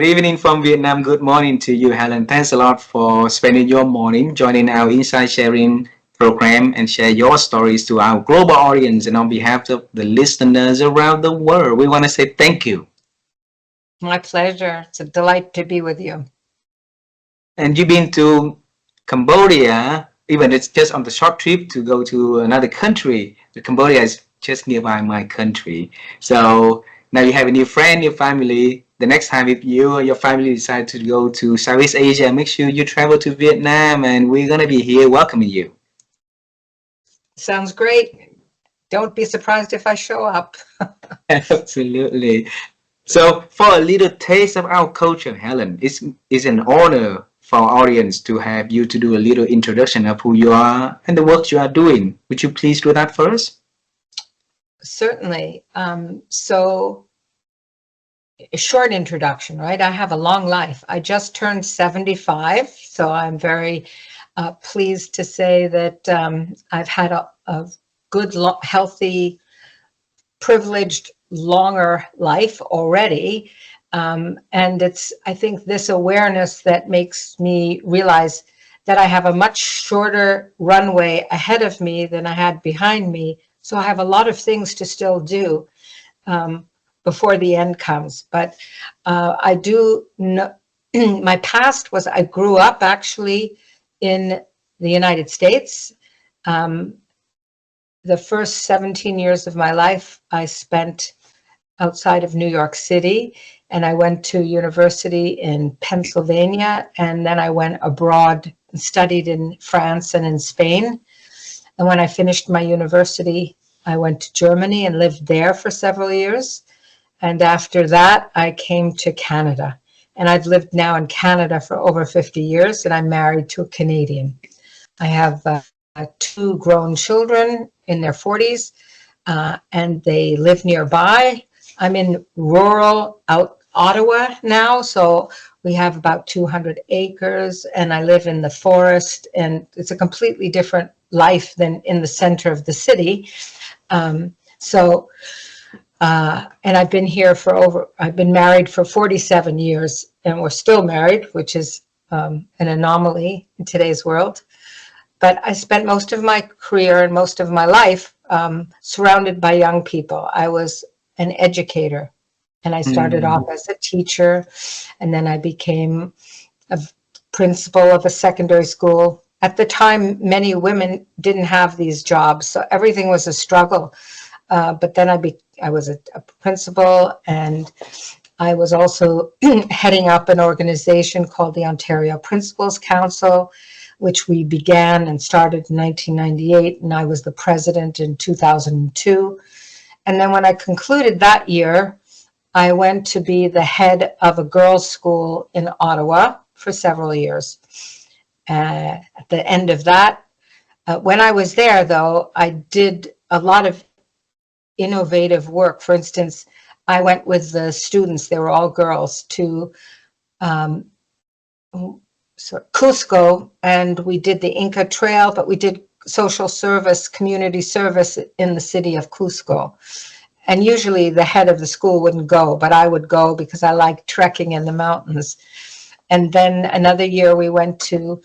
evening from Vietnam. Good morning to you, Helen. Thanks a lot for spending your morning joining our Insight Sharing program and share your stories to our global audience. And on behalf of the listeners around the world, we want to say thank you. My pleasure. It's a delight to be with you. And you've been to Cambodia, even it's just on the short trip to go to another country. Cambodia is just nearby my country. So now you have a new friend, new family. The next time if you or your family decide to go to Southeast Asia, make sure you travel to Vietnam and we're going to be here welcoming you. Sounds great. Don't be surprised if I show up. Absolutely. So for a little taste of our culture, Helen, it's an honor for our audience to have you to do a little introduction of who you are and the work you are doing. Would you please do that for us? Certainly. So a short introduction, right? I have a long life. I just turned 75, so I'm very pleased to say that I've had a good, healthy, privileged, longer life already. And it's, I think, this awareness that makes me realize that I have a much shorter runway ahead of me than I had behind me. So I have a lot of things to still do before the end comes. But I do know my past was I grew up actually in the United States. The first 17 years of my life I spent outside of New York City, and I went to university in Pennsylvania, and then I went abroad and studied in France and in Spain. And when I finished my university, I went to Germany and lived there for several years. And after that, I came to Canada. And I've lived now in Canada for over 50 years, and I'm married to a Canadian. I have 2 grown children in their 40s, and they live nearby. I'm in rural Ottawa now, so we have about 200 acres, and I live in the forest, and it's a completely different life than in the center of the city. And I've been here I've been married for 47 years, and we're still married, which is an anomaly in today's world. But I spent most of my career and most of my life surrounded by young people. I was an educator, and I started off as a teacher, and then I became a principal of a secondary school. At the time, many women didn't have these jobs, so everything was a struggle. But then I was a principal, and I was also heading up an organization called the Ontario Principals Council, which we began and started in 1998, and I was the president in 2002. And then when I concluded that year, I went to be the head of a girls' school in Ottawa for several years. At the end of that, when I was there, though, I did a lot of innovative work. For instance, I went with the students, they were all girls, to Cusco, and we did the Inca Trail, but we did social service, community service in the city of Cusco. And usually the head of the school wouldn't go, but I would go because I like trekking in the mountains. And then another year we went to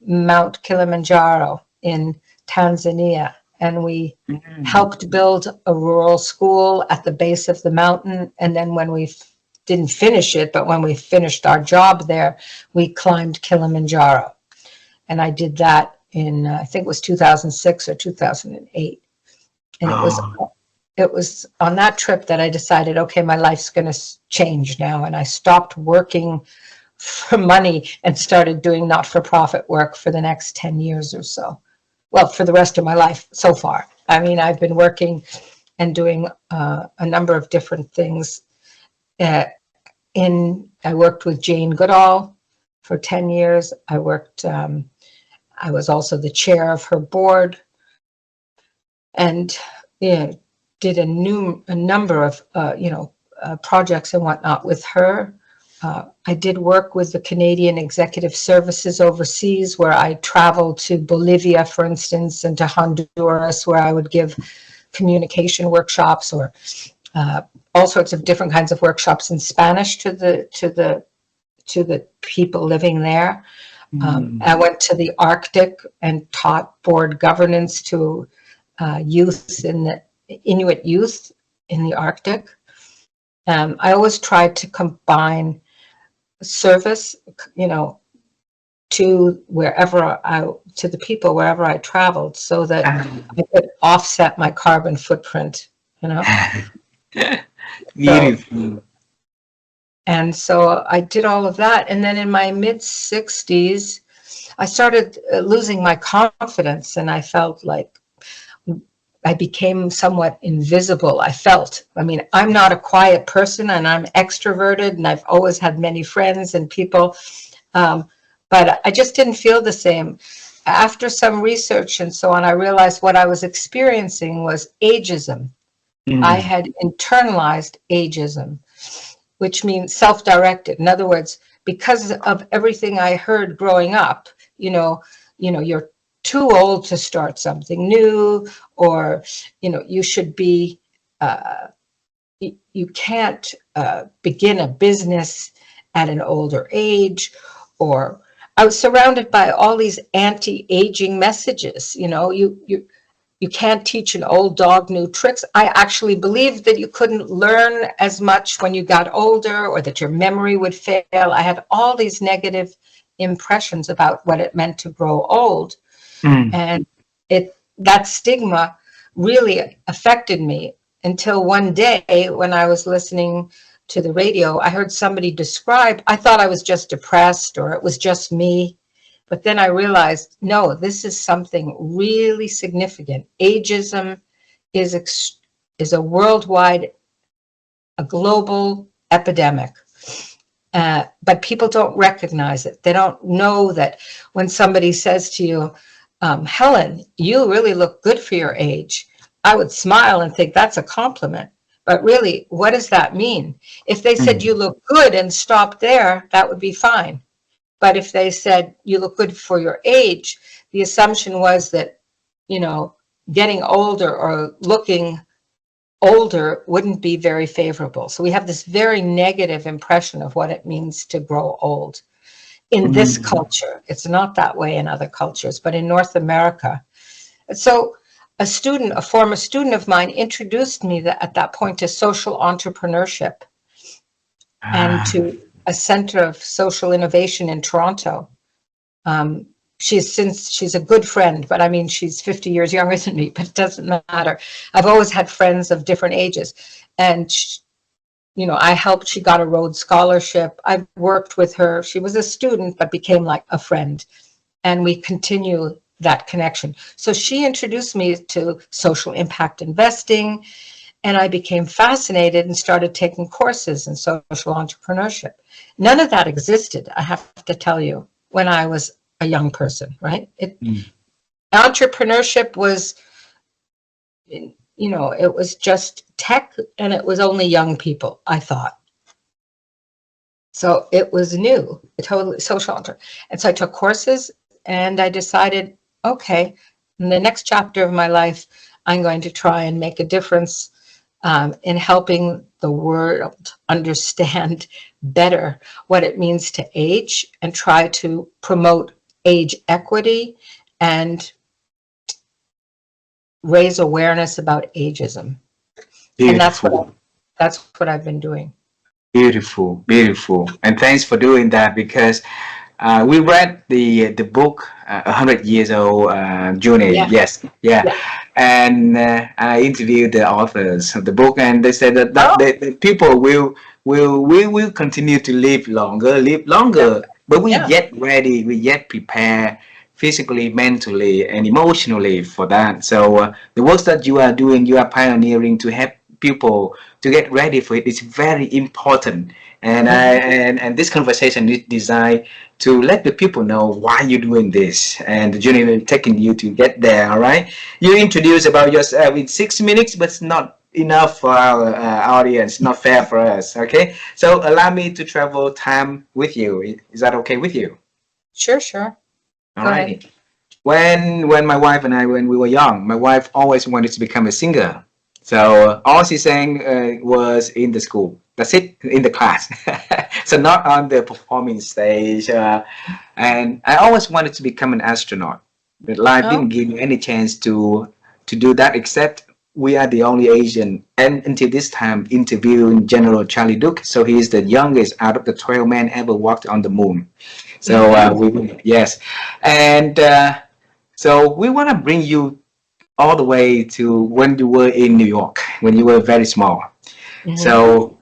Mount Kilimanjaro in Tanzania, and we helped build a rural school at the base of the mountain. And then when we didn't finish it, but when we finished our job there, we climbed Kilimanjaro. And I did that in, I think it was 2006 or 2008. And it was on that trip that I decided, okay, my life's going to change now. And I stopped working for money and started doing not-for-profit work for the next 10 years or so. Well, for the rest of my life so far. I mean, I've been working and doing a number of different things. I worked with Jane Goodall for 10 years. I was also the chair of her board, and did a number of projects and whatnot with her. I did work with the Canadian Executive Services overseas, where I traveled to Bolivia, for instance, and to Honduras, where I would give communication workshops, or all sorts of different kinds of workshops in Spanish to the people living there. I went to the Arctic and taught board governance to youth in the Inuit youth in the Arctic. I always tried to combine service, to to the people wherever I traveled, so that I could offset my carbon footprint, Beautiful. And so I did all of that. And then in my mid 60s, I started losing my confidence, and I felt like I became somewhat invisible. I'm not a quiet person, and I'm extroverted, and I've always had many friends and people, but I just didn't feel the same. After some research and so on, I realized what I was experiencing was ageism. I had internalized ageism, which means self-directed. In other words, because of everything I heard growing up, you're too old to start something new, or, you should be, you can't begin a business at an older age, or I was surrounded by all these anti-aging messages. You can't teach an old dog new tricks. I actually believed that you couldn't learn as much when you got older, or that your memory would fail. I had all these negative impressions about what it meant to grow old. And that stigma really affected me until one day when I was listening to the radio, I heard somebody describe, I thought I was just depressed or it was just me. But then I realized, no, this is something really significant. Ageism is a worldwide, a global epidemic. But people don't recognize it. They don't know that when somebody says to you, Helen, you really look good for your age, I would smile and think that's a compliment. But really, what does that mean? If they said you look good and stopped there, that would be fine. But if they said you look good for your age, the assumption was that, getting older or looking older wouldn't be very favorable. So we have this very negative impression of what it means to grow old. In this culture, it's not that way in other cultures, but in North America. So a former student of mine introduced me at that point to social entrepreneurship and to a center of social innovation in Toronto. She's a good friend, but she's 50 years younger than me, but it doesn't matter. I've always had friends of different ages. And, I helped, she got a Rhodes Scholarship. I've worked with her. She was a student, but became like a friend. And we continue that connection. So she introduced me to social impact investing, and I became fascinated and started taking courses in social entrepreneurship. None of that existed, I have to tell you, when I was a young person, right? Entrepreneurship was, it was just tech, and it was only young people, I thought. So it was new, totally social entrepreneur. And so I took courses, and I decided, okay, in the next chapter of my life, I'm going to try and make a difference in helping the world understand better what it means to age, and try to promote age equity and raise awareness about ageism. Beautiful. And that's what I've been doing. Beautiful, beautiful. And thanks for doing that, because we read the book 100 Years Old Journey. Yeah. Yes, yeah. And I interviewed the authors of the book, and they said that the people will continue to live longer, but we yet ready, we yet prepare physically, mentally, and emotionally for that. So the work that you are doing, you are pioneering to help people to get ready for it. It's very important. And this conversation is designed to let the people know why you're doing this and the journey taking you to get there. All right, you introduce about yourself in 6 minutes, but it's not enough for our audience, not fair for us. Okay, so allow me to travel time with you. Is that okay with you? Sure. All right. When my wife and I, when we were young, my wife always wanted to become a singer. So all she's saying was in the school. That's it, in the class. So not on the performing stage. And I always wanted to become an astronaut, but life Oh, didn't give me any chance to do that. Except we are the only Asian, and until this time, interviewing General Charlie Duke. So he is the youngest out of the 12 men ever walked on the moon. So mm-hmm. yes, and so we want to bring you all the way to when you were in New York, when you were very small. Mm-hmm. So,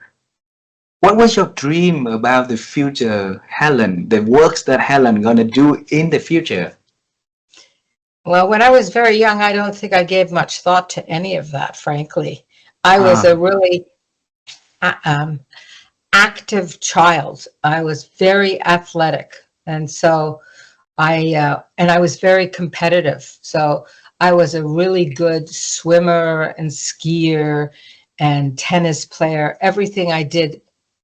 what was your dream about the future, Helen? The works that Helen gonna do in the future? Well, when I was very young, I don't think I gave much thought to any of that, frankly. I was Ah, a really um, active child. I was very athletic. And so and I was very competitive. So I was a really good swimmer and skier and tennis player. Everything I did,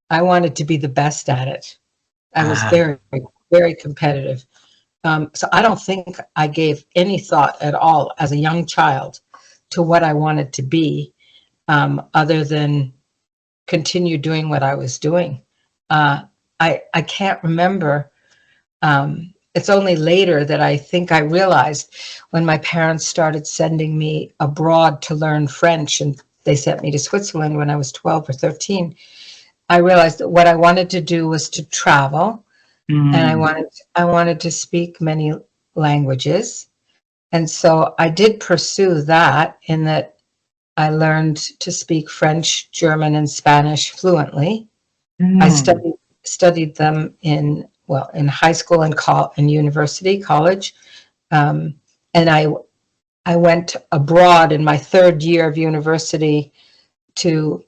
I wanted to be the best at it. I was ah, very, very competitive. So I don't think I gave any thought at all as a young child to what I wanted to be, other than continue doing what I was doing. I can't remember. It's only later that I think I realized when my parents started sending me abroad to learn French, and they sent me to Switzerland when I was 12 or 13. I realized that what I wanted to do was to travel, and mm, I wanted to speak many languages. And so I did pursue that, in that I learned to speak French, German, and Spanish fluently. I mm, studied them in high school and university, college. Um, and I went abroad in my third year of university to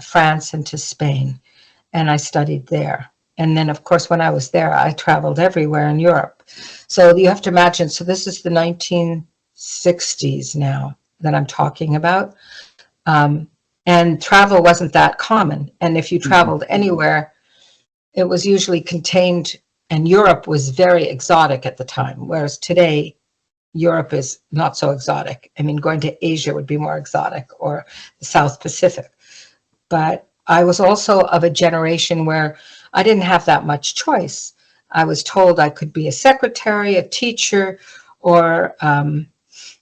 France and to Spain, and I studied there. And then, of course, when I was there, I traveled everywhere in Europe. So you have to imagine, so this is the 1960s now that I'm talking about. Um, and travel wasn't that common. And if you mm, traveled anywhere, it was usually contained, and Europe was very exotic at the time, whereas today, Europe is not so exotic. I mean, going to Asia would be more exotic, or the South Pacific. But I was also of a generation where I didn't have that much choice. I was told I could be a secretary, a teacher, or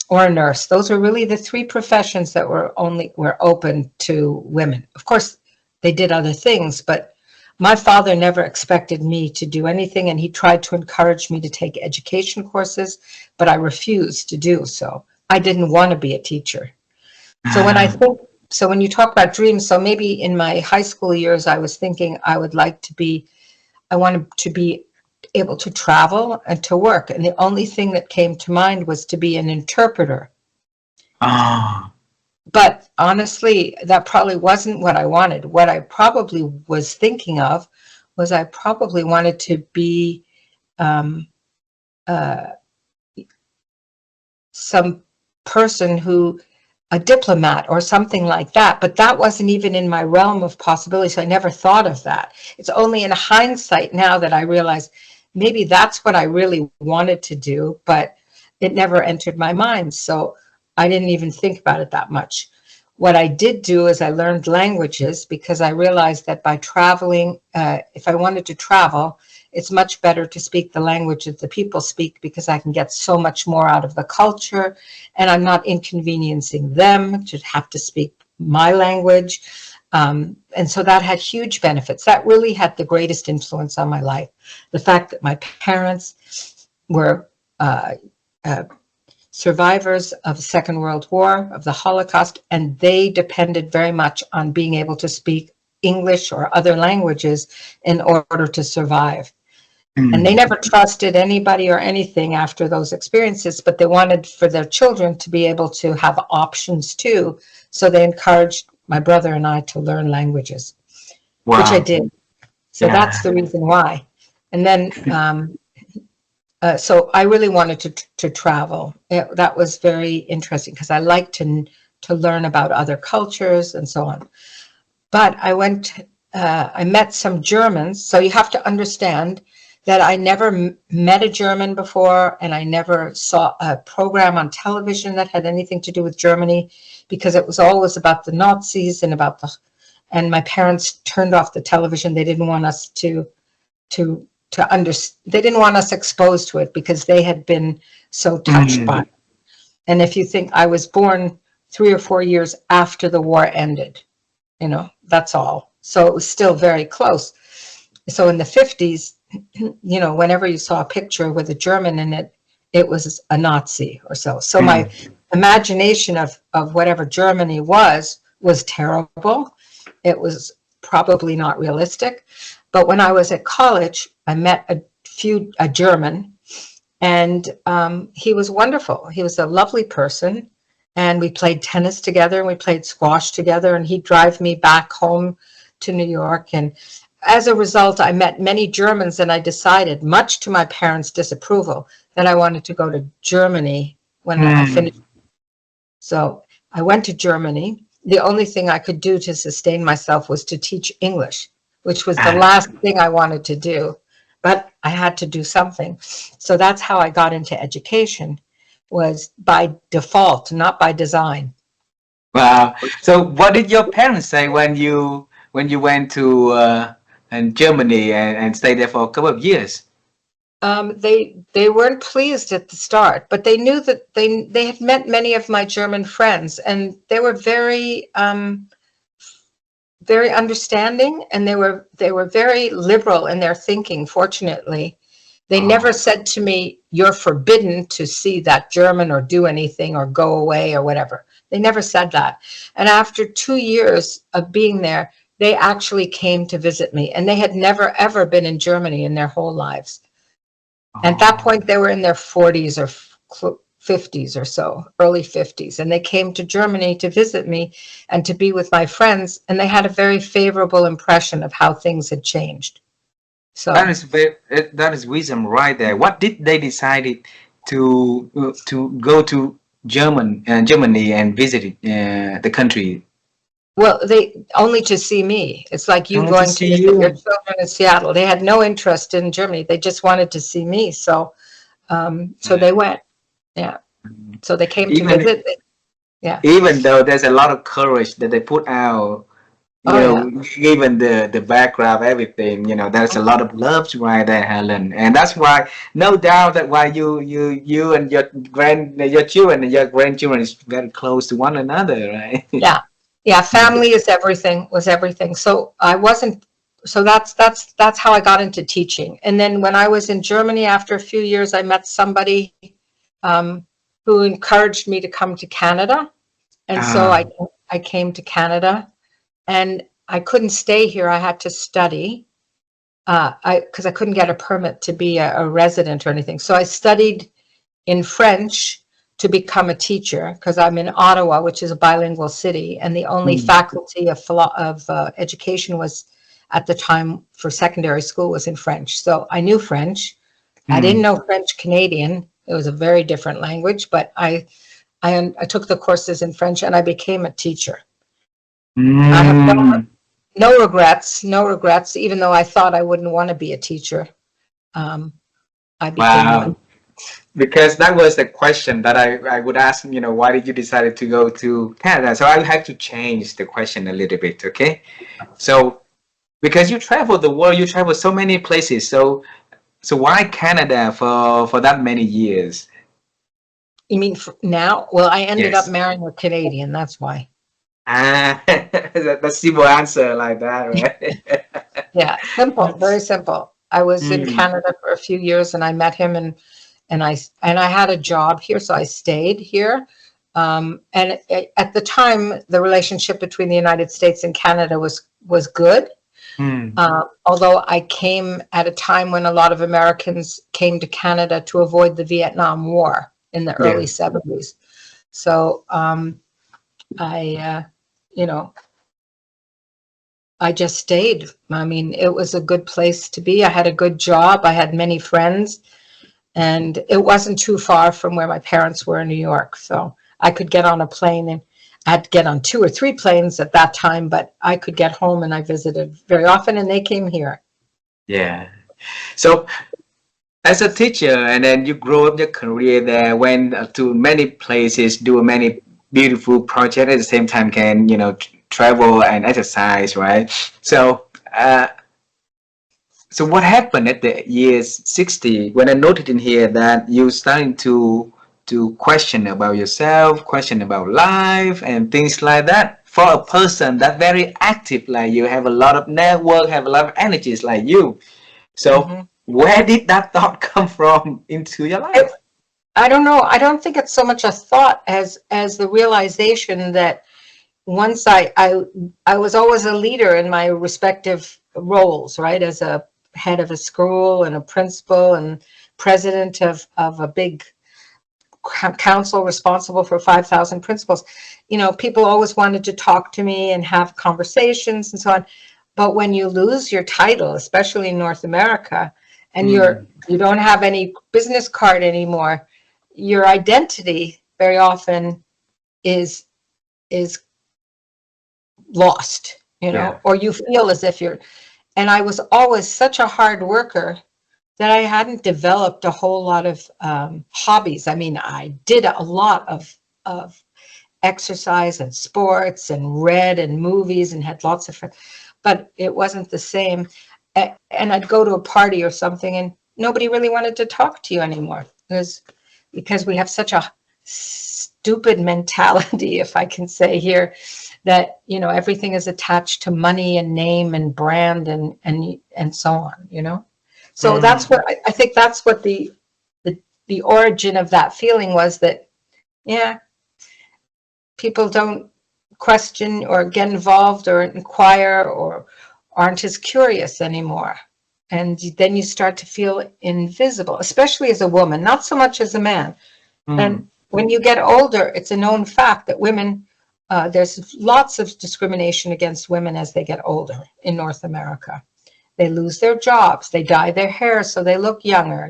or a nurse. Those were really the three professions that were open to women. Of course, they did other things, but my father never expected me to do anything, and he tried to encourage me to take education courses, but I refused to do so. I didn't want to be a teacher. So ah, when you talk about dreams, so maybe in my high school years, I was thinking I wanted to be able to travel and to work. And the only thing that came to mind was to be an interpreter. ah, But honestly, that probably wasn't what I wanted. What I probably was thinking of was I probably wanted to be um, uh, some person a diplomat or something like that. But that wasn't even in my realm of possibility. So I never thought of that. It's only in hindsight now that I realize maybe that's what I really wanted to do, but it never entered my mind. So I didn't even think about it that much. What I did do is I learned languages, because I realized that by traveling, if I wanted to travel, it's much better to speak the language that the people speak, because I can get so much more out of the culture, and I'm not inconveniencing them to have to speak my language. And so that had huge benefits. That really had the greatest influence on my life. The fact that my parents were uh, uh, survivors of the Second World War, of the Holocaust, and they depended very much on being able to speak English or other languages in order to survive. And they mm, never trusted anybody or anything after those experiences, but they wanted for their children to be able to have options too. So they encouraged my brother and I to learn languages, which I wow, did. So that's yeah, the reason why. And then so I really wanted to travel. That was very interesting, because I like to learn about other cultures and so on. But I met some Germans. So you have to understand that I never met a German before, and I never saw a program on television that had anything to do with Germany, because it was always about the Nazis and about the, and my parents turned off the television. They didn't want us they didn't want us exposed to it because they had been so touched by it. And if you think, I was born 3 or 4 years after the war ended, you know, that's all. So it was still very close. So in the 50s, you know, whenever you saw a picture with a German in it, it was a Nazi or so. So my imagination of whatever Germany was terrible. It was probably not realistic. But when I was at college, I met a German, and he was wonderful. He was a lovely person, and we played tennis together, and we played squash together, and he'd drive me back home to New York. And as a result, I met many Germans, and I decided, much to my parents' disapproval, that I wanted to go to Germany when I finished. So I went to Germany. The only thing I could do to sustain myself was to teach English, which was the last thing I wanted to do, but I had to do something. So that's how I got into education, was by default, not by design. Wow. So what did your parents say when you went to Germany and stayed there for a couple of years? They weren't pleased at the start, but they knew that they had met many of my German friends, and they were very very understanding, and they were very liberal in their thinking. Fortunately, they never said to me, "You're forbidden to see that German or do anything or go away or whatever." They never said that. And after 2 years of being there, they actually came to visit me, and they had never ever been in Germany in their whole lives. At that point, they were in their 40s or 50s or so, early 50s, and they came to Germany to visit me and to be with my friends, and they had a very favorable impression of how things had changed. So That is wisdom right there. What did they decided to go to Germany and visit the country? well, they only to see me. It's like you Only to going to see visit you. your children in Seattle. They had no interest in Germany. They just wanted to see me. So they went. Yeah. So they came to Even visit. Yeah. even though there's a lot of courage that they put out, Oh, yeah. given the background, everything, there's a lot of love right there, Helen, and that's why, no doubt that why you and your children and your grandchildren is very close to one another, right? Yeah. Yeah. Family is everything, was everything. So I wasn't, so that's how I got into teaching. And then when I was in Germany, after a few years, I met somebody who encouraged me to come to Canada. And so I came to Canada, and I couldn't stay here. I had to study because I couldn't get a permit to be a resident or anything. So I studied in French to become a teacher, because I'm in Ottawa, which is a bilingual city, and the only faculty of education was at the time for secondary school was in French. So I knew French. I didn't know French Canadian. It was a very different language, but I took the courses in French, and I became a teacher. I have no regrets, even though I thought I wouldn't want to be a teacher. I became Wow. one. Because that was the question that I would ask, why did you decide to go to Canada? So I'll have to change the question a little bit, okay? So because you travel the world, you travel so many places. So why Canada for that many years? You mean now? Well, I ended up Yes. marrying a Canadian. That's why. That's simple answer like that, right? Yeah, simple, very simple. I was in Canada for a few years, and I met him, and I had a job here, so I stayed here. And at the time, the relationship between the United States and Canada was good. Although I came at a time when a lot of Americans came to Canada to avoid the Vietnam War in the early 70s. So I just stayed. I mean, it was a good place to be. I had a good job. I had many friends, and it wasn't too far from where my parents were in New York. So I could get on a plane, and I had to get on 2 or 3 planes at that time, but I could get home, and I visited very often, and they came here. Yeah. So as a teacher, and then you grow up your career there, went to many places, do many beautiful projects at the same time, can travel and exercise, right? So so what happened at the years 60 when I noted in here that you starting to question about yourself, question about life and things like that, for a person that very active like you, have a lot of network, have a lot of energies like you. So Hmm. where did that thought come from into your I, life? I don't know. I don't think it's so much a thought as the realization that once I was always a leader in my respective roles, right? As a head of a school and a principal and president of a big council responsible for 5,000 principals. People always wanted to talk to me and have conversations and so on. But when you lose your title, especially in North America, and Mm, you don't have any business card anymore, your identity very often is is lost, yeah. or you feel as if you're. And I was always such a hard worker that I hadn't developed a whole lot of hobbies. I mean, I did a lot of exercise and sports and read and movies and had lots of friends, but it wasn't the same. And I'd go to a party or something and nobody really wanted to talk to you anymore. Because we have such a stupid mentality, if I can say here, that everything is attached to money and name and brand and so on. So that's Mm, what I think. That's what the origin of that feeling was, that yeah, people don't question or get involved or inquire or aren't as curious anymore. And then you start to feel invisible, especially as a woman, not so much as a man. mm, And when you get older, it's a known fact that women, there's lots of discrimination against women as they get older in North America. They lose their jobs, they dye their hair so they look younger,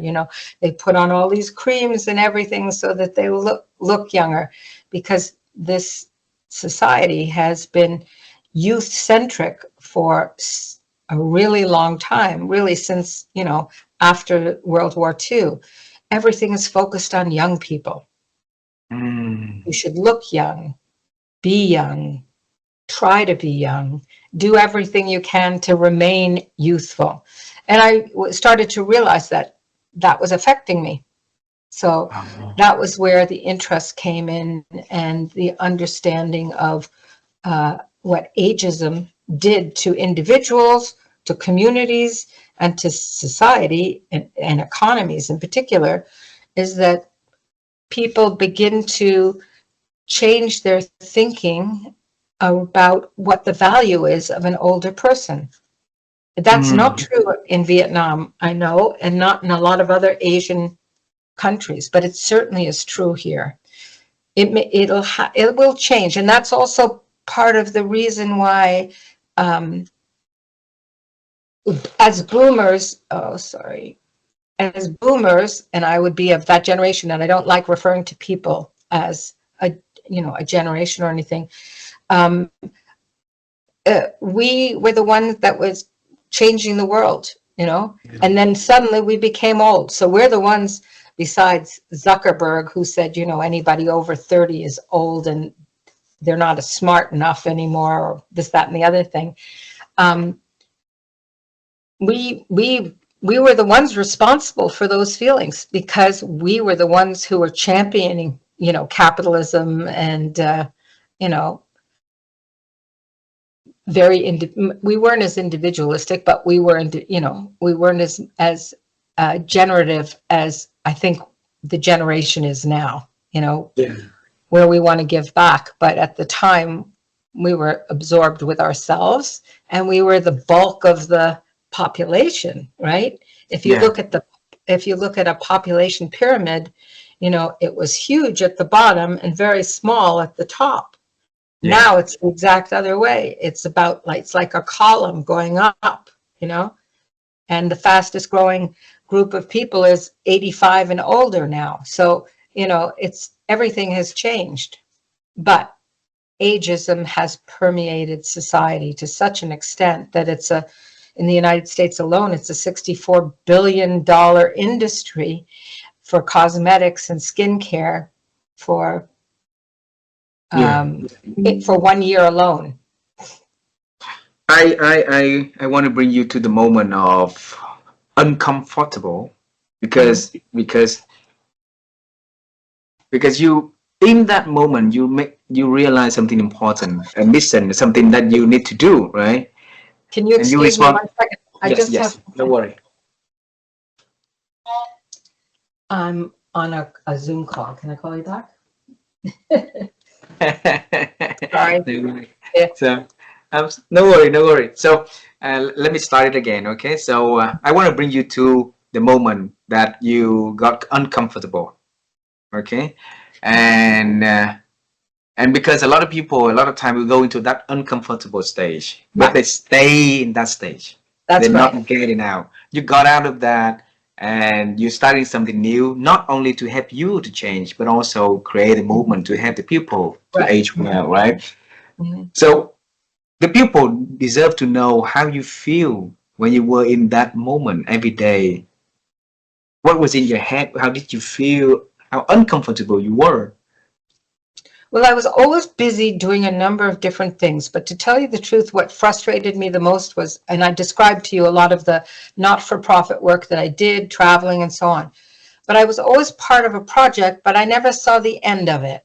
they put on all these creams and everything so that they look younger, because this society has been youth centric for a really long time, really since, after World War II. Everything is focused on young people. mm. You should look young, be young, try to be young, do everything you can to remain youthful. And I started to realize that that was affecting me. So Oh. that was where the interest came in, and the understanding of what ageism did to individuals, to communities, and to society and economies in particular, is that people begin to change their thinking about what the value is of an older person. That's not Mm, true in Vietnam, I know, and not in a lot of other Asian countries, but it certainly is true here. It will change, and that's also part of the reason why, um, as boomers, oh sorry, as boomers, and I would be of that generation, and I don't like referring to people as a generation or anything. Um, we were the ones that was changing the world, and then suddenly we became old. So we're the ones, besides Zuckerberg, who said, anybody over 30 is old and they're not as smart enough anymore, or this, that, and the other thing. Um, we were the ones responsible for those feelings, because we were the ones who were championing, capitalism and, you know, we weren't as individualistic, but we were, we weren't as generative as I think the generation is now, yeah. where we want to give back. But at the time, we were absorbed with ourselves, and we were the bulk of the population, right? If you Yeah. look at a population pyramid, it was huge at the bottom and very small at the top. Yeah. Now it's the exact other way. It's like a column going up, and the fastest growing group of people is 85 and older now. So, everything has changed, but ageism has permeated society to such an extent that in the United States alone, it's a $64 billion industry for cosmetics and skincare for Yeah. for 1 year alone. I want to bring you to the moment of uncomfortable Mhm. because you in that moment you realize something important, a mission, something that you need to do, right? Can you And you excuse me respond, 1 second? I yes, just yes, have, no worry. I'm on a Zoom call. Can I call you back? Sorry. No worry. Yeah. So, no worry, no worry. So, let me start it again, okay? So, I want to bring you to the moment that you got uncomfortable, okay? And because a lot of people, a lot of time, will go into that uncomfortable stage, but Right. they stay in that stage. They're That's right. not getting out. You got out of that, and you're starting something new, not only to help you to change, but also create a movement to help the people to Right. age well, right? Mhm. So the people deserve to know how you feel when you were in that moment every day. What was in your head? How did you feel? How uncomfortable you were? Well, I was always busy doing a number of different things, but to tell you the truth, what frustrated me the most was, and I described to you a lot of the not-for-profit work that I did, traveling and so on. But I was always part of a project, but I never saw the end of it.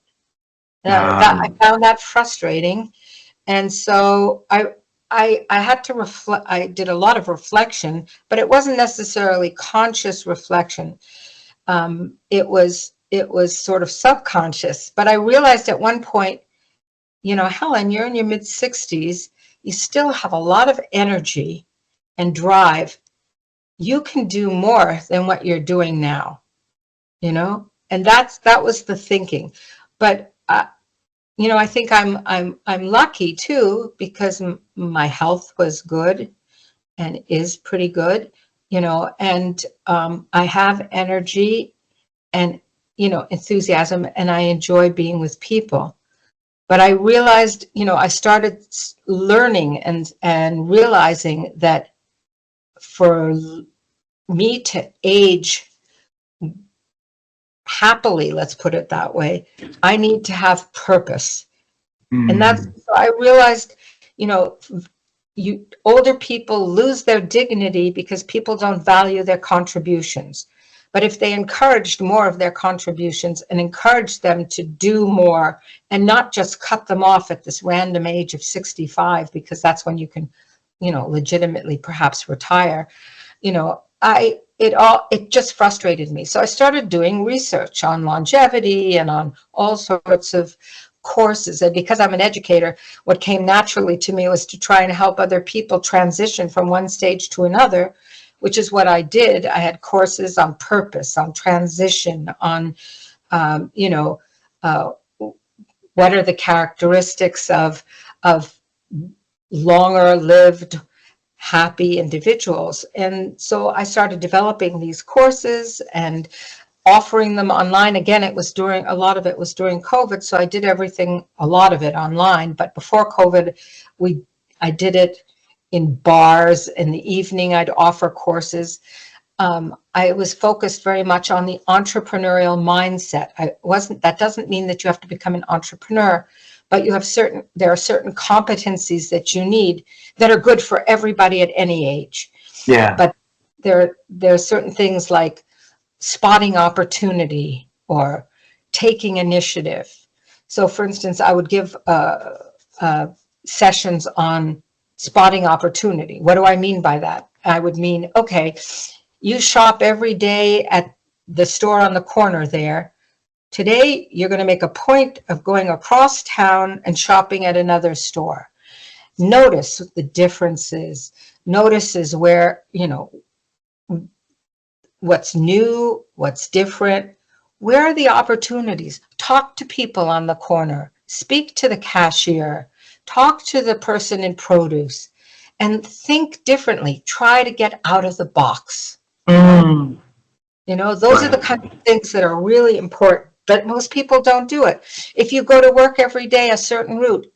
That I found that frustrating, and so I had to reflect. I did a lot of reflection, but it wasn't necessarily conscious reflection. It was sort of subconscious. But I realized at one point, Helen, you're in your mid-60s. You still have a lot of energy and drive. You can do more than what you're doing now, and that was the thinking. But I think I'm lucky too, because my health was good and is pretty good, and I have energy and enthusiasm, and I enjoy being with people. But I realized, I started learning and realizing that for me to age happily, let's put it that way, I need to have purpose. And that's, Mm. so I realized, older people lose their dignity because people don't value their contributions. But if they encouraged more of their contributions and encouraged them to do more and not just cut them off at this random age of 65, because that's when you can, legitimately perhaps retire, it just frustrated me. So I started doing research on longevity and on all sorts of courses. And because I'm an educator, what came naturally to me was to try and help other people transition from one stage to another, which is what I did. I had courses on purpose, on transition, on, uh, what are the characteristics of longer lived happy individuals. And so I started developing these courses and offering them online. Again, a lot of it was during COVID. So I did a lot of it online. But before COVID, I did it in bars. In the evening, I'd offer courses. I was focused very much on the entrepreneurial mindset. That doesn't mean that you have to become an entrepreneur, but there are certain competencies that you need that are good for everybody at any age. Yeah. But there are certain things like spotting opportunity or taking initiative. So for instance, I would give sessions on spotting opportunity. What do I mean by that? I would mean, okay, you shop every day at the store on the corner there. Today, you're going to make a point of going across town and shopping at another store. Notice the differences. Notices where, what's new, what's different. Where are the opportunities? Talk to people on the corner. Speak to the cashier. Talk to the person in produce. And think differently. Try to get out of the box. Mm. Those are the kind of things that are really important, but most people don't do it. If you go to work every day a certain route,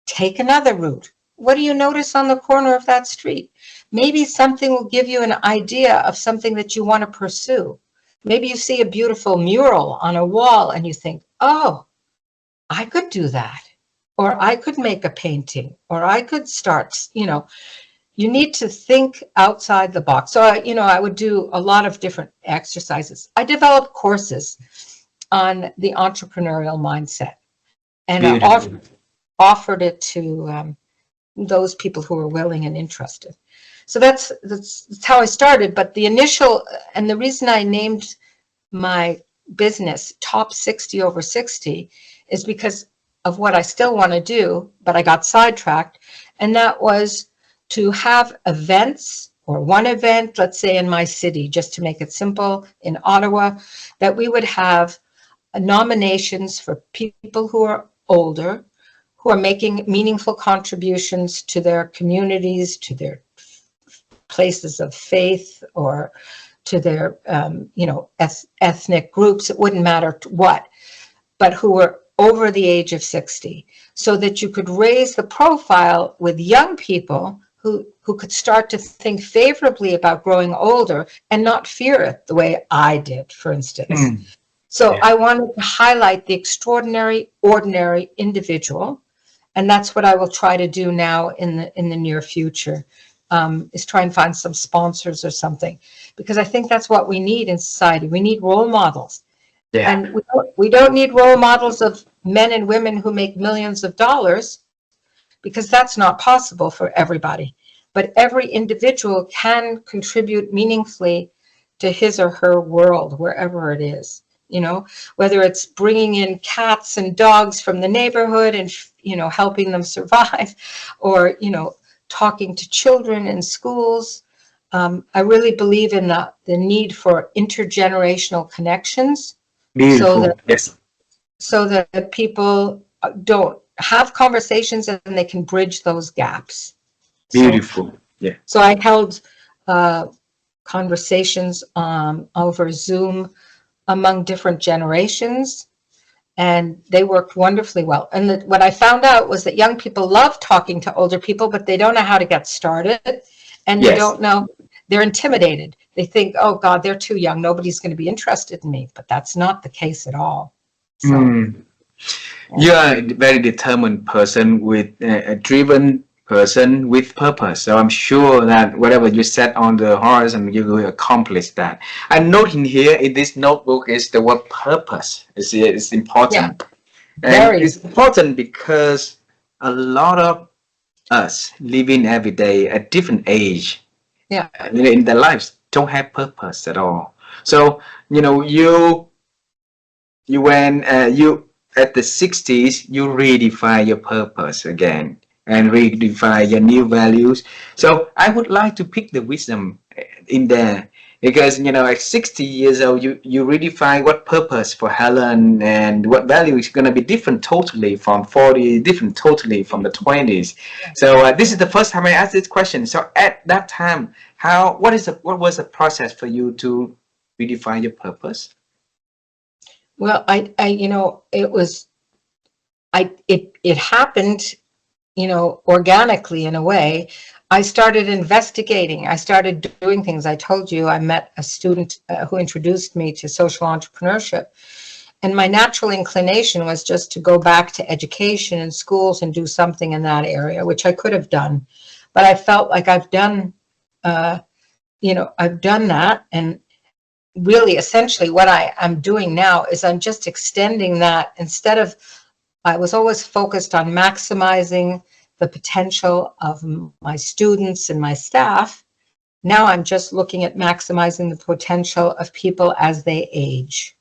take another route. What do you notice on the corner of that street? maybe something will give you an idea of something that you want to pursue. Maybe you see a beautiful mural on a wall and you think, oh, I could do that. Or I could make a painting, or I could start, you need to think outside the box. So, I would do a lot of different exercises. I developed courses on the entrepreneurial mindset, and I Beautiful. offered it to those people who were willing and interested. So that's how I started. But the initial, and the reason I named my business Top 60 Over 60 is because of what I still want to do, but I got sidetracked. And that was to have events, or one event, let's say in my city, just to make it simple, in Ottawa, that we would have nominations for people who are older, who are making meaningful contributions to their communities, to their places of faith, or to their, ethnic groups. It wouldn't matter what, but who were over the age of 60, so that you could raise the profile with young people who could start to think favorably about growing older and not fear it the way I did, for instance. So I wanted to highlight the extraordinary, ordinary individual. And that's what I will try to do now in the near future, is try and find some sponsors or something, because I think that's what we need in society. We need role models. Yeah. And we don't need role models of men and women who make millions of dollars, because that's not possible for everybody. But every individual can contribute meaningfully to his or her world, wherever it is. Whether it's bringing in cats and dogs from the neighborhood and, helping them survive, or, talking to children in schools. I really believe in the need for intergenerational connections. Beautiful. Yes. So that people don't have conversations and they can bridge those gaps. Beautiful. Yeah. So I held conversations over Zoom among different generations, and they worked wonderfully well. And what I found out was that young people love talking to older people, but they don't know how to get started, and they don't know, they're intimidated. They think, oh God, they're too young, nobody's going to be interested in me. But that's not the case at all. So, you are a very determined person, with a driven person with purpose. So I'm sure that whatever you set on the horizon, you will accomplish that. I'm noting here in this notebook is the word purpose. It's important. And it's important because a lot of us living every day at different age, in their lives, don't have purpose at all. So, you at the 60s, you redefine your purpose again and redefine your new values. So I would like to pick the wisdom in there, because at 60 years old, you redefine what purpose for Helen, and what value is going to be different totally from 40, different totally from the 20s. So this is the first time I asked this question. So at that time, what was the process for you to redefine your purpose? Well, it happened, organically in a way. I started investigating. I started doing things. I told you I met a student who introduced me to social entrepreneurship. And my natural inclination was just to go back to education and schools and do something in that area, which I could have done. But I felt like I've done that. And really, essentially, what I am doing now is I'm just extending that. Instead of, I was always focused on maximizing the potential of my students and my staff. Now I'm just looking at maximizing the potential of people as they age.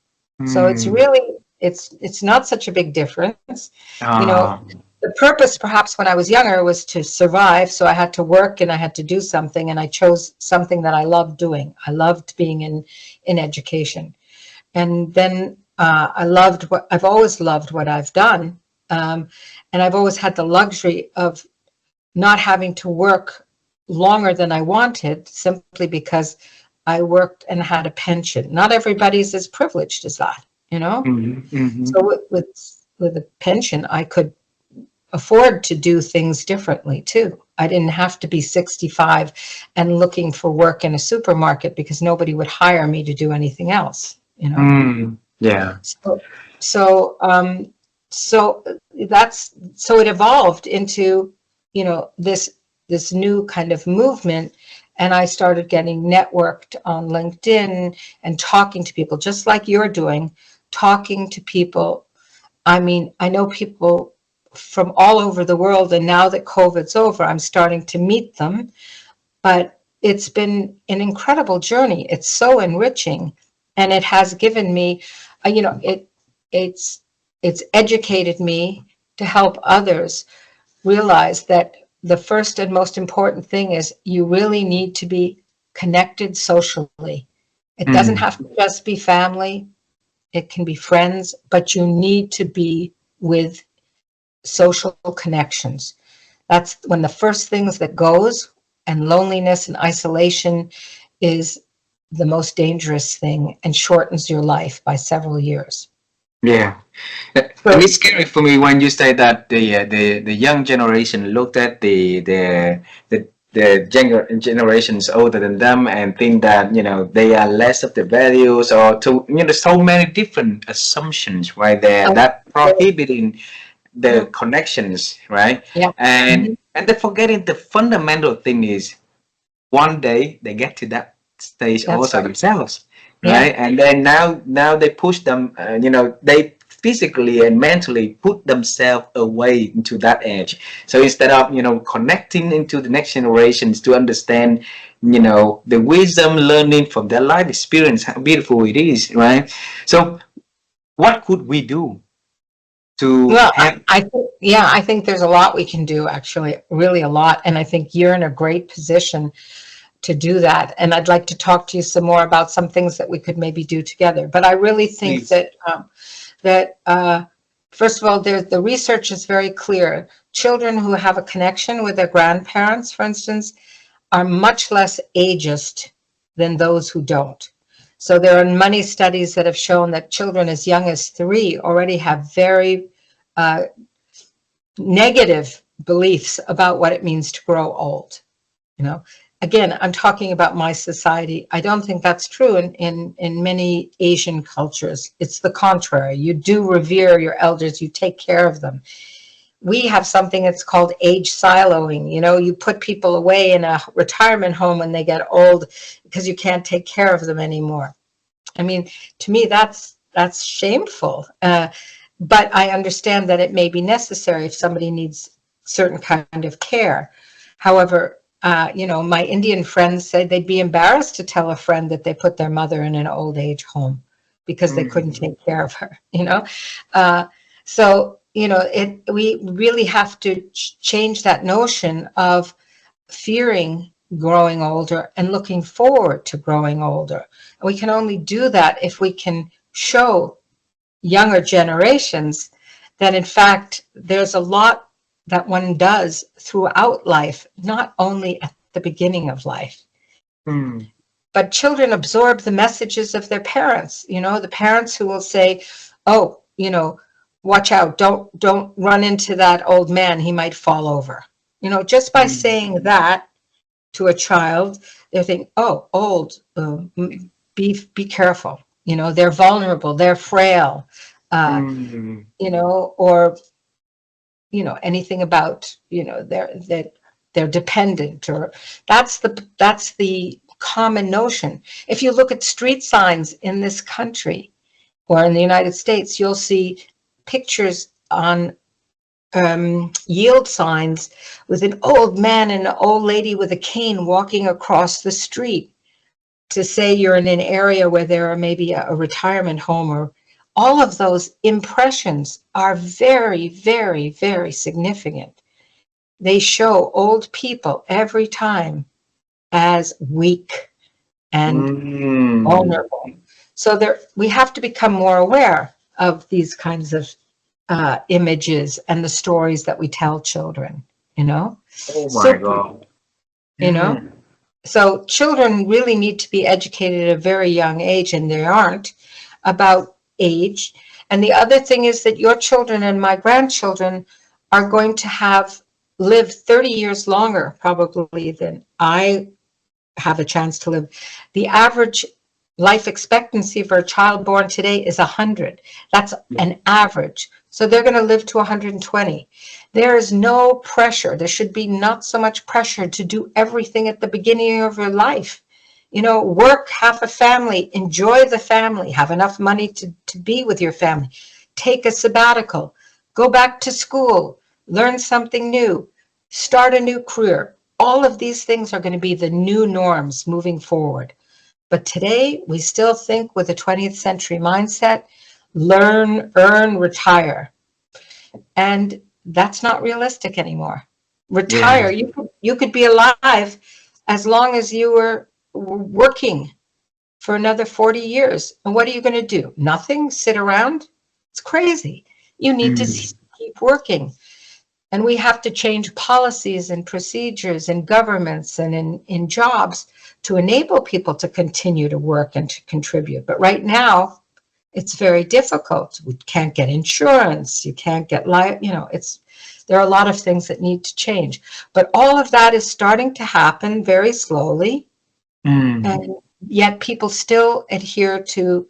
So it's really, it's not such a big difference. The purpose, perhaps when I was younger, was to survive. So I had to work and I had to do something, and I chose something that I loved doing. I loved being in education. And then I've always loved what I've done. And I've always had the luxury of not having to work longer than I wanted, simply because I worked and had a pension. Not everybody's as privileged as that, So with a pension, I could afford to do things differently too. I didn't have to be 65 and looking for work in a supermarket because nobody would hire me to do anything else, you know. Yeah. So, so, um, so so it evolved into, you know, this new kind of movement, and I started getting networked on LinkedIn and talking to people, just like you're doing, talking to people. I mean, I know people from all over the world, and now that COVID's over, I'm starting to meet them. But it's been an incredible journey. It's so enriching, and it has given me, you know, it's it's educated me to help others realize that the first and most important thing is you really need to be connected socially. It doesn't Mm. have to just be family. It can be friends, but you need to be with social connections. That's when the first things that goes, and loneliness and isolation is the most dangerous thing and shortens your life by several years. Yeah. And So, it's scary for me when you say that the young generation looked at the generations older than them and think that they are less of the values, or to so many different assumptions right there that prohibiting the connections, right? yeah. And they're forgetting the fundamental thing is one day they get to that stage That's also right. themselves, Yeah, right? And then now they push them, they physically and mentally put themselves away into that edge. So instead of connecting into the next generations to understand the wisdom, learning from their life experience, how beautiful it is, right? So what could we do to well, have I think there's a lot we can do, actually, really a lot. And I think you're in a great position to do that. And I'd like to talk to you some more about some things that we could maybe do together. But I really think please? that first of all, the research is very clear. Children who have a connection with their grandparents, for instance, are much less ageist than those who don't. So there are many studies that have shown that children as young as 3 already have very uh, negative beliefs about what it means to grow old. You know, again, I'm talking about my society. I don't think that's true in many Asian cultures. It's the contrary. You do revere your elders, you take care of them. We have something that's called age siloing. You know, you put people away in a retirement home when they get old because you can't take care of them anymore. I mean, to me, that's shameful. But I understand that it may be necessary if somebody needs certain kind of care. However, my Indian friends said they'd be embarrassed to tell a friend that they put their mother in an old age home because they couldn't Mm. take care of her, So, we really have to change that notion of fearing growing older and looking forward to growing older. And we can only do that if we can show younger generations that, in fact, there's a lot that one does throughout life, not only at the beginning of life. Mm. But children absorb the messages of their parents, the parents who will say, oh, watch out, don't run into that old man, he might fall over. Just by Mm. saying that to a child, they think, oh, old, be careful. They're vulnerable, they're frail, Mm. or anything about they're dependent, or that's the common notion. If you look at street signs in this country or in the United States, you'll see pictures on yield signs with an old man and an old lady with a cane walking across the street to say you're in an area where there are maybe a retirement home. Or all of those impressions are very, very, very significant. They show old people every time as weak and Mm. vulnerable. So we have to become more aware of these kinds of images and the stories that we tell children, Oh my So, God. you know, Mm. so children really need to be educated at a very young age, and they aren't, about age. And the other thing is that your children and my grandchildren are going to have lived 30 years longer probably than I have a chance to live. The average life expectancy for a child born today is 100. That's an average. So they're going to live to 120. There is no pressure. There should be not so much pressure to do everything at the beginning of your life. You know, work, have a family, enjoy the family, have enough money to be with your family, take a sabbatical, go back to school, learn something new, start a new career. All of these things are going to be the new norms moving forward. But today, we still think with a 20th century mindset, learn, earn, retire. And that's not realistic anymore. Yeah. Retire, you could be alive as long as you were working for another 40 years. And what are you going to do? Nothing? Sit around? It's crazy. You need to Mm. keep working. And we have to change policies and procedures in governments and in jobs to enable people to continue to work and to contribute. But right now, it's very difficult. We can't get insurance. You can't get there are a lot of things that need to change. But all of that is starting to happen very slowly. Mm. And yet people still adhere to,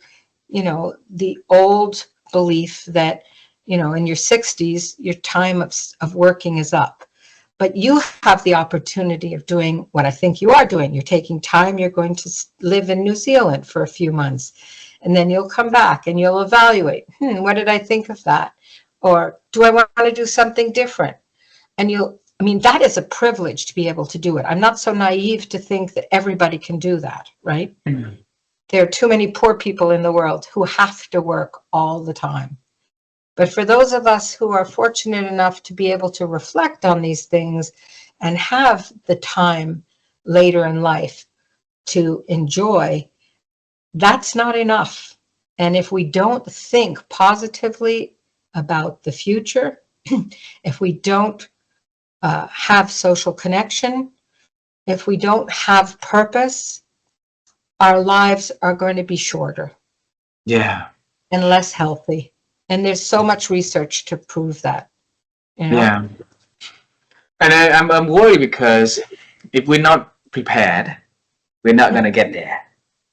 the old belief that, in your 60s, your time of working is up. But you have the opportunity of doing what I think you are doing. You're taking time. You're going to live in New Zealand for a few months. And then you'll come back and you'll evaluate, what did I think of that? Or do I want to do something different? And that is a privilege to be able to do it. I'm not so naive to think that everybody can do that, right? Mm. There are too many poor people in the world who have to work all the time. But for those of us who are fortunate enough to be able to reflect on these things and have the time later in life to enjoy, that's not enough. And if we don't think positively about the future, if we don't have social connection, if we don't have purpose, our lives are going to be shorter. Yeah. And less healthy. And there's so much research to prove that. Yeah. And I'm worried because if we're not prepared, we're not gonna get there,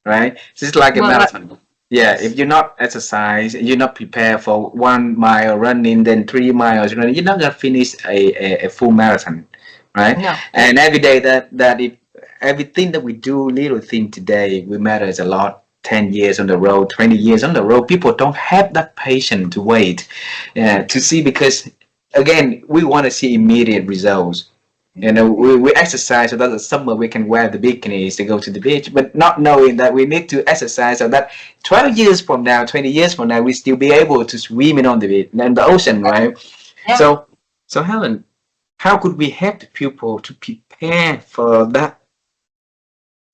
right? It's just like a marathon. Yeah, if you're not exercise, you're not prepared for 1 mile running, then 3 miles running, you're not gonna finish a full marathon, right? No. And every day that if everything that we do, little thing today, will matters a lot. 10 years on the road, 20 years on the road, people don't have that patience to wait to see, because again, we want to see immediate results. We exercise so that the summer we can wear the bikinis to go to the beach, but not knowing that we need to exercise so that 12 years from now, 20 years from now, we still be able to swim in on the beach and the ocean, right? Yeah. So Helen, how could we help the people to prepare for that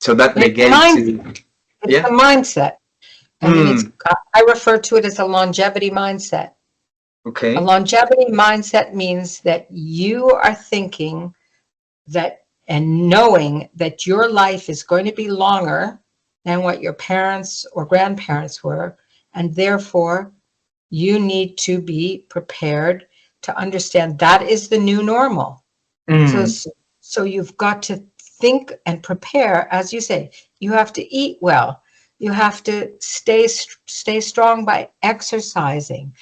so that they get to... It's a mindset. I refer to it as a longevity mindset. Okay. A longevity mindset means that you are thinking that and knowing that your life is going to be longer than what your parents or grandparents were, and therefore you need to be prepared to understand that is the new normal. So you've got to think and prepare, as you say. You have to eat well. You have to stay strong by exercising.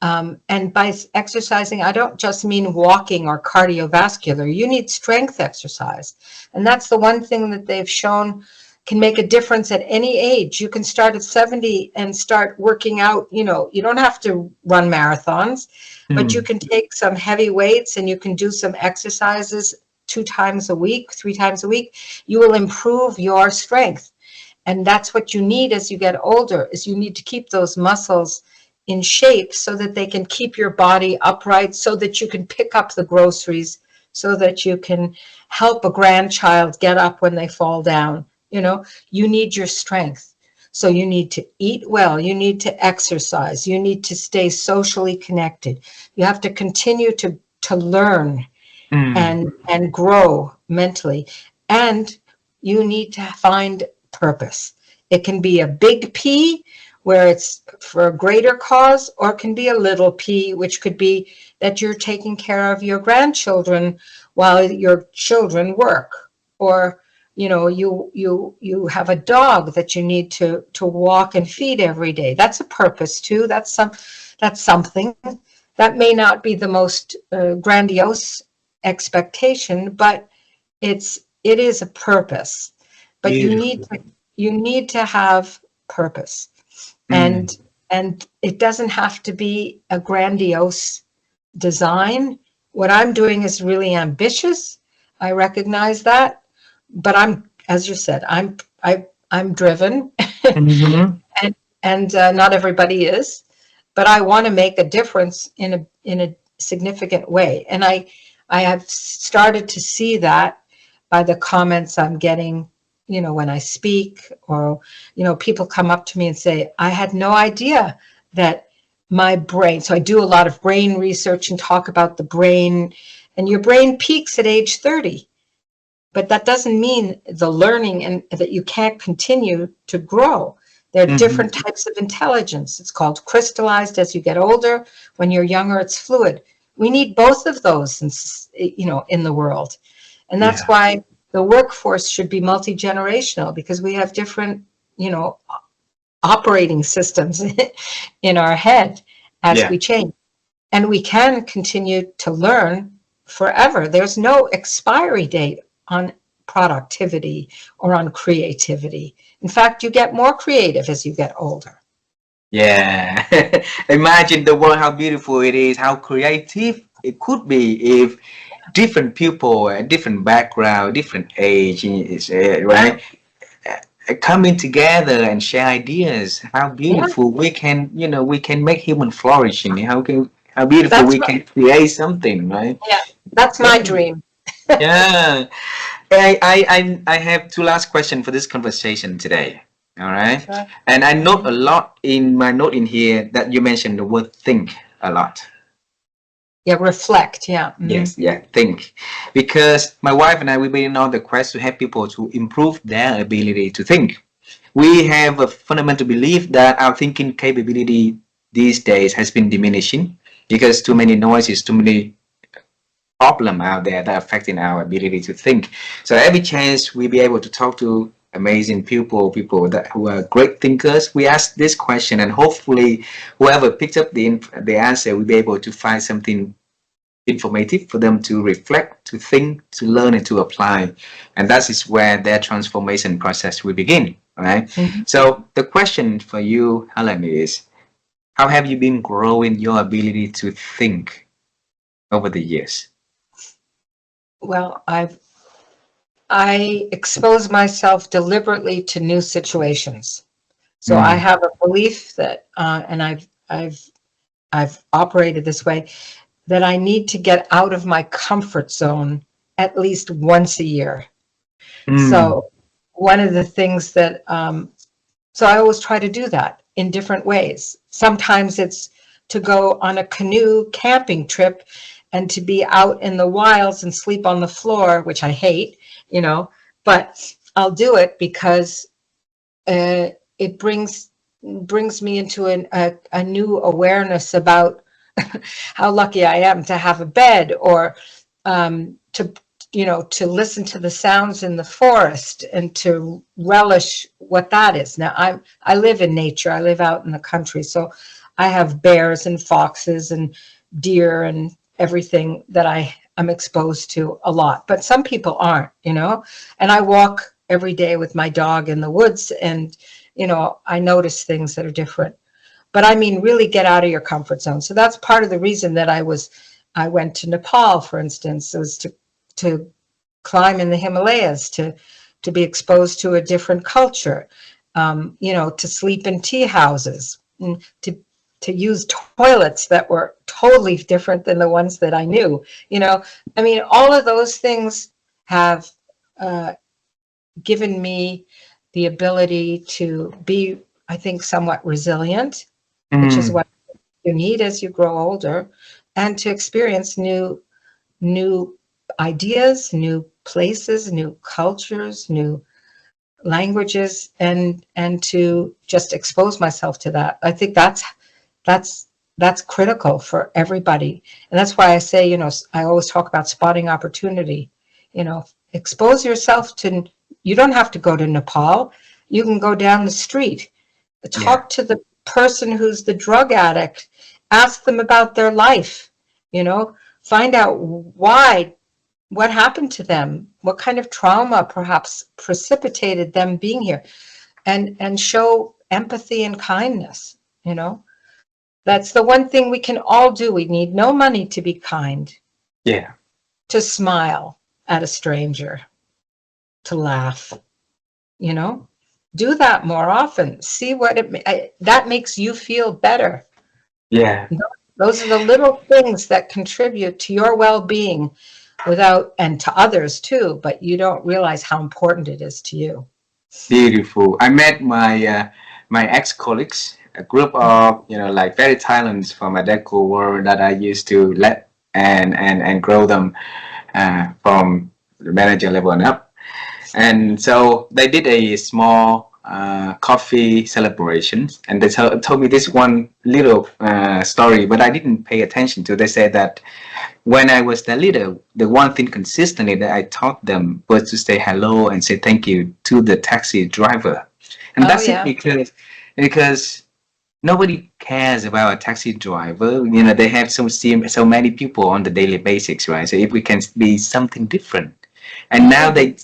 And by exercising, I don't just mean walking or cardiovascular. You need strength exercise. And that's the one thing that they've shown can make a difference at any age. You can start at 70 and start working out. You don't have to run marathons, but you can take some heavy weights and you can do some exercises 2 times a week, 3 times a week. You will improve your strength. And that's what you need as you get older, is you need to keep those muscles in shape so that they can keep your body upright, so that you can pick up the groceries, so that you can help a grandchild get up when they fall down. You need your strength. So you need to eat well. You need to exercise. You need to stay socially connected. You have to continue to learn and grow mentally. And you need to find purpose. It can be a big P where it's for a greater cause, or it can be a little p, which could be that you're taking care of your grandchildren while your children work, or you have a dog that you need to walk and feed every day. That's a purpose too. That's something that may not be the most grandiose expectation, but it is a purpose. But Beautiful. you need to have purpose, Mm. and it doesn't have to be a grandiose design. What I'm doing is really ambitious. I recognize that, but as you said, I'm driven, Mhm. and not everybody is, but I want to make a difference in a significant way. And I have started to see that by the comments I'm getting, when I speak, or, people come up to me and say, I had no idea that my brain, so I do a lot of brain research and talk about the brain, and your brain peaks at age 30. But that doesn't mean the learning and that you can't continue to grow. There are Mhm. different types of intelligence. It's called crystallized as you get older. When you're younger, it's fluid. We need both of those in the world. And that's Yeah. why the workforce should be multi-generational, because we have different, operating systems in our head as Yeah. we change. And we can continue to learn forever. There's no expiry date on productivity or on creativity. In fact, you get more creative as you get older. Yeah. Imagine the world, how beautiful it is, how creative it could be if different people, different background, different age, right? Coming together and share ideas. How Yeah, beautiful we can, we can make human flourishing. How beautiful that's we my, can create something, right? yeah, that's my Yeah. dream. Yeah. I have two last questions for this conversation today. All right. Sure. And I note Mhm. a lot in my note in here that you mentioned the word think a lot. Yeah, reflect. Yeah. Mhm. Yes, yeah, think. Because my wife and I, we've been on the quest to help people to improve their ability to think. We have a fundamental belief that our thinking capability these days has been diminishing because too many noises, too many problem out there that are affecting our ability to think. So every chance we be able to talk to amazing people that who are great thinkers, we ask this question, and hopefully whoever picked up the answer will be able to find something informative for them to reflect, to think, to learn, and to apply. And that is where their transformation process will begin. Right. Mhm. So the question for you, Helen, is how have you been growing your ability to think over the years? Well, I expose myself deliberately to new situations. So I Mm. have a belief that, and I've operated this way, that I need to get out of my comfort zone at least once a year. Mm. So one of the things that, so I always try to do that in different ways. Sometimes it's to go on a canoe camping trip and to be out in the wilds and sleep on the floor, which I hate, but I'll do it because it brings me into a new awareness about how lucky I am to have a bed, or to listen to the sounds in the forest and to relish what that is. Now I live in nature. I live out in the country, so I have bears and foxes and deer and everything that I'm exposed to a lot. But some people aren't, and I walk every day with my dog in the woods, and I notice things that are different. But I mean, really get out of your comfort zone. So that's part of the reason that I went to Nepal, for instance, was to climb in the Himalayas, to be exposed to a different culture, to sleep in tea houses, and to use toilets that were totally different than the ones that I knew. I mean, all of those things have uh, given me the ability to be, I think, somewhat resilient, which is Mm. what you need as you grow older, and to experience new ideas, new places, new cultures, new languages and to just expose myself to that. I think that's critical for everybody. And that's why I say, I always talk about spotting opportunity. Expose yourself to, you don't have to go to Nepal. You can go down the street, Yeah. talk to the person who's the drug addict, ask them about their life, find out what happened to them, what kind of trauma perhaps precipitated them being here, and show empathy and kindness. That's the one thing we can all do. We need no money to be kind, Yeah. to smile at a stranger, to laugh. Do that more often. See what that makes you feel better. Yeah. Those are the little things that contribute to your well-being and to others too, but you don't realize how important it is to you. Beautiful. I met my ex-colleagues, a group of like very talents from a deco world that I used to let and grow them from the manager level and up. And so they did a small coffee celebration, and they told me this one little story, but I didn't pay attention to. They said that when I was the leader, the one thing consistently that I taught them was to say hello and say thank you to the taxi driver. And that's it, because nobody cares about a taxi driver. They have so many people on the daily basis, right? So if we can be something different. And now they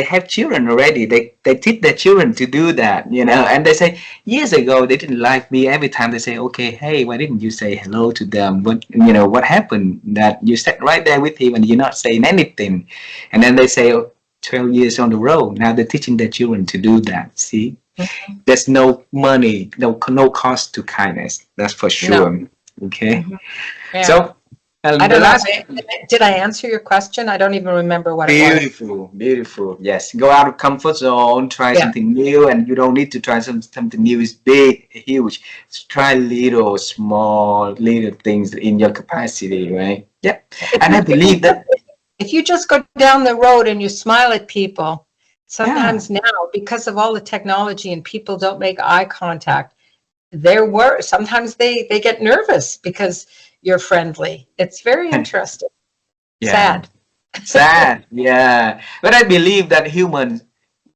have children already. They teach their children to do that, and they say years ago they didn't like me. Every time they say, okay, hey, why didn't you say hello to them? What happened that you sat right there with him and you're not saying anything? And then they say, 12 years on the road, now they're teaching their children to do that. See, there's no money, no cost to kindness. That's for sure. No. Okay. Yeah. So I don't know. Did I answer your question? I don't even remember what it was. Beautiful. Yes. Go out of comfort zone, try something new, and you don't need to try something new. It's big, huge. Try small things in your capacity, right? Yeah. And I believe that if you just go down the road and you smile at people, sometimes now, because of all the technology and people don't make eye contact, sometimes they get nervous because you're friendly. It's very interesting. Sad. Yeah. But I believe that humans,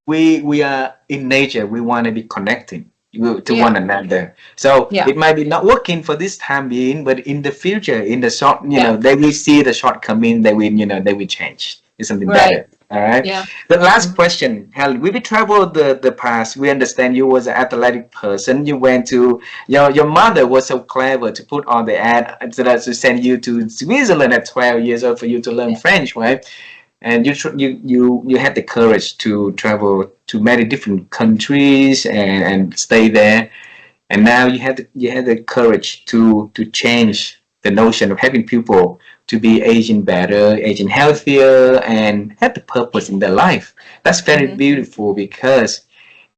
we are in nature, we want to be connecting to one another. So it might be not working for this time being, but in the future, in the short, they will see the shortcoming, they will change. It's something better. All right. Yeah. The last question, Helen. We traveled the past. We understand you was an athletic person. You went to your mother was so clever to put on the ad to send you to Switzerland at 12 years old for you to learn French, right? And you had the courage to travel to many different countries and stay there. And now you had the courage to change the notion of having people to be aging better, aging healthier, and have the purpose in their life. That's very beautiful, because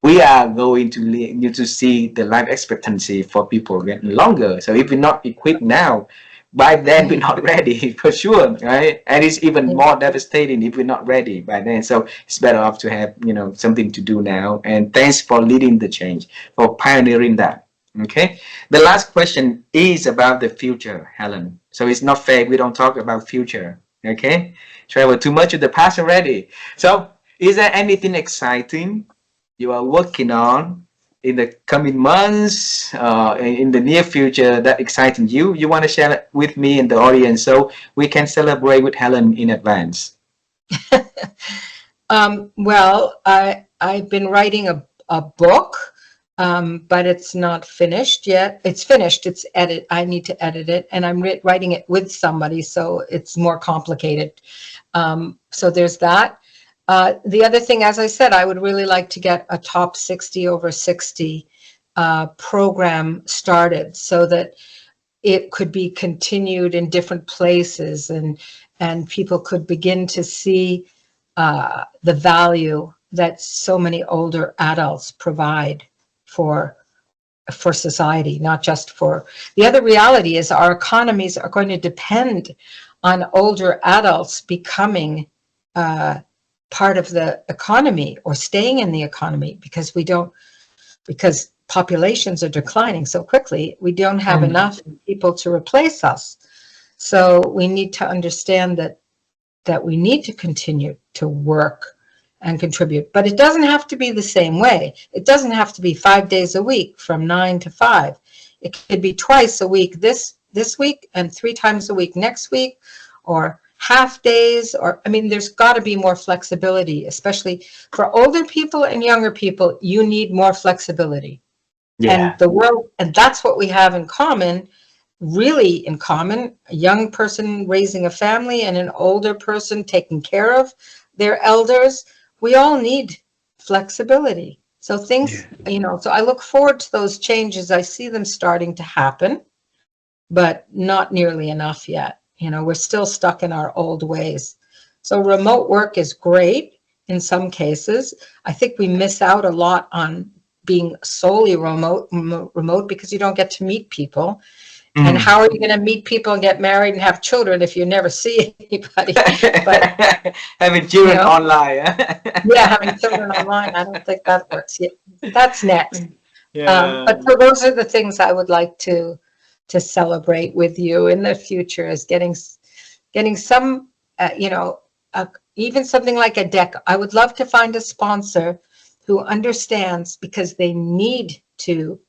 we are going to need to see the life expectancy for people getting longer. So if we're not equipped now, by then we're not ready for sure, right? And it's even more devastating if we're not ready by then. So it's better off to have something to do now. And thanks for leading the change, for pioneering that. Okay, the last question is about the future, Helen. So it's not fair we don't talk about future. Okay, travel too much of the past already. So is there anything exciting you are working on in the coming months, in the near future, that exciting you want to share it with me and the audience, so we can celebrate with Helen in advance? Well, I've been writing a book. But it's not finished yet. It's finished. It's I need to edit it, and I'm writing it with somebody, so it's more complicated. So there's that. The other thing, as I said, I would really like to get a top 60 over 60 program started, so that it could be continued in different places, and people could begin to see the value that so many older adults provide for society, not just for. The other reality is our economies are going to depend on older adults becoming part of the economy or staying in the economy because populations are declining so quickly. We don't have enough people to replace us. So we need to understand that we need to continue to work and contribute, but it doesn't have to be the same way. It doesn't have to be 5 days a week from 9 to 5. It could be twice a week this week and 3 times a week next week, or half days, or I mean, there's got to be more flexibility, especially for older people and younger people. You need more flexibility. And the world, and that's what we have in common, really in common, a young person raising a family and an older person taking care of their elders. We all need flexibility. So things, so I look forward to those changes. I see them starting to happen, but not nearly enough yet. We're still stuck in our old ways. So remote work is great in some cases. I think we miss out a lot on being solely remote because you don't get to meet people. And how are you going to meet people and get married and have children if you never see anybody? But having children online. Yeah, having children online, I don't think that works yet. That's next. But so those are the things I would like to celebrate with you in the future, is getting some, even something like a deck. I would love to find a sponsor who understands, because they need to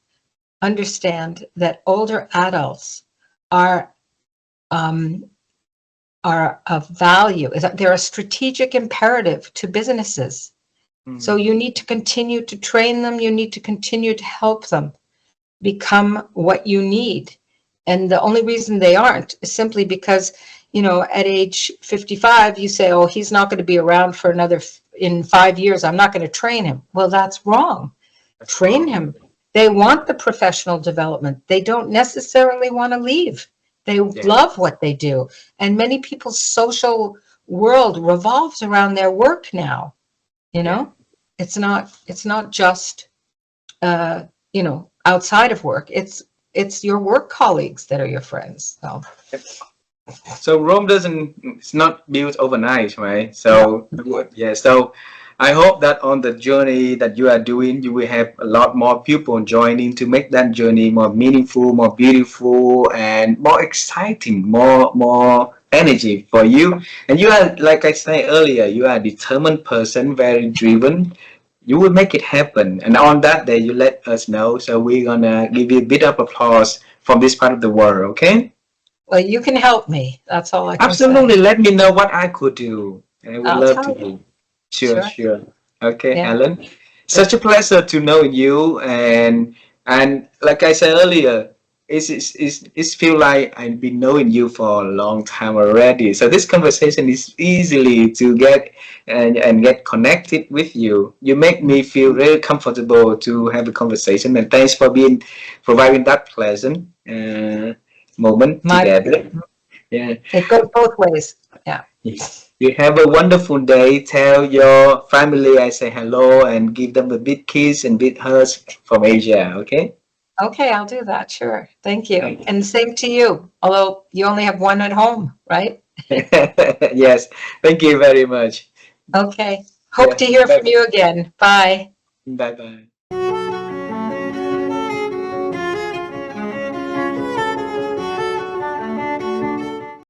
understand that older adults are of value. They're a strategic imperative to businesses. So you need to continue to train them. You need to continue to help them become what you need. And the only reason they aren't is simply because, at age 55, you say, oh, he's not going to be around for in 5 years. I'm not going to train him. Well, that's wrong. Train him. They want the professional development. They don't necessarily want to leave. They love what they do. And many people's social world revolves around their work now. It's not just, outside of work. It's your work colleagues that are your friends. So Rome it's not built overnight, right? So so I hope that on the journey that you are doing, you will have a lot more people joining to make that journey more meaningful, more beautiful, and more exciting, more energy for you. And you are, like I said earlier, you are a determined person, very driven. You will make it happen. And on that day, you let us know. So we're gonna give you a bit of applause from this part of the world, okay? Well, you can help me. That's all I can Absolutely. say. Let me know what I could do. I would I'll love tell to you. do. Sure. Okay, Yeah. Helen. Such a pleasure to know you. And like I said earlier, it's feel like I've been knowing you for a long time already. So this conversation is easily to get and get connected with you. You make me feel very comfortable to have a conversation. And thanks for providing that pleasant moment together. Yeah. It goes both ways. Yeah. You have a wonderful day. Tell your family I say hello and give them a big kiss and big hugs from Asia, okay? Okay, I'll do that. Sure. Thank you. And same to you. Although you only have one at home, right? Yes. Thank you very much. Okay. Hope to hear from you again. Bye. Bye bye.